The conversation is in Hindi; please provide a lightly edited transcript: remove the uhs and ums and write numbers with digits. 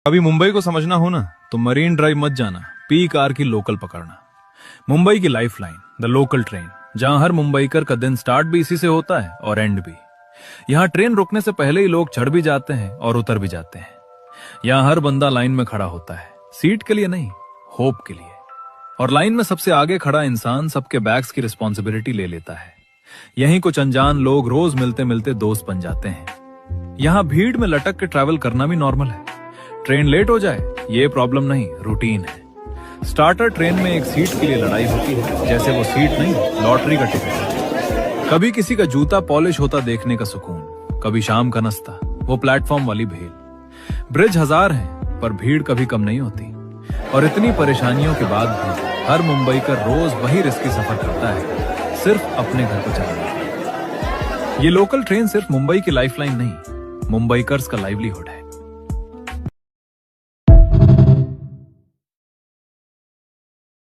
कभी मुंबई को समझना हो ना तो मरीन ड्राइव मत जाना, पी कार की लोकल पकड़ना। मुंबई की लाइफलाइन, द लोकल ट्रेन, जहां हर मुंबईकर का दिन स्टार्ट भी इसी से होता है और एंड भी। यहाँ ट्रेन रुकने से पहले ही लोग चढ़ भी जाते हैं और उतर भी जाते हैं। यहाँ हर बंदा लाइन में खड़ा होता है, सीट के लिए नहीं, होप के लिए। और लाइन में सबसे आगे खड़ा इंसान सबके बैग्स की रिस्पॉन्सिबिलिटी ले लेता है। यहीं कुछ अनजान लोग रोज मिलते मिलते दोस्त बन जाते हैं। यहाँ भीड़ में लटक के ट्रैवल करना भी नॉर्मल है। ट्रेन लेट हो जाए ये प्रॉब्लम नहीं, रूटीन है। स्टार्टर ट्रेन में एक सीट के लिए लड़ाई होती है, जैसे वो सीट नहीं, लॉटरी का टिकट। कभी किसी का जूता पॉलिश होता देखने का सुकून, कभी शाम का नाश्ता, वो प्लेटफॉर्म वाली भेल। ब्रिज हजार हैं पर भीड़ कभी कम नहीं होती। और इतनी परेशानियों के बाद भी हर मुंबई का रोज वही रिस्की सफर करता है, सिर्फ अपने घर को चलाने। ये लोकल ट्रेन सिर्फ मुंबई की लाइफलाइन नहीं, मुंबईकर्स का लाइवलीहुड है।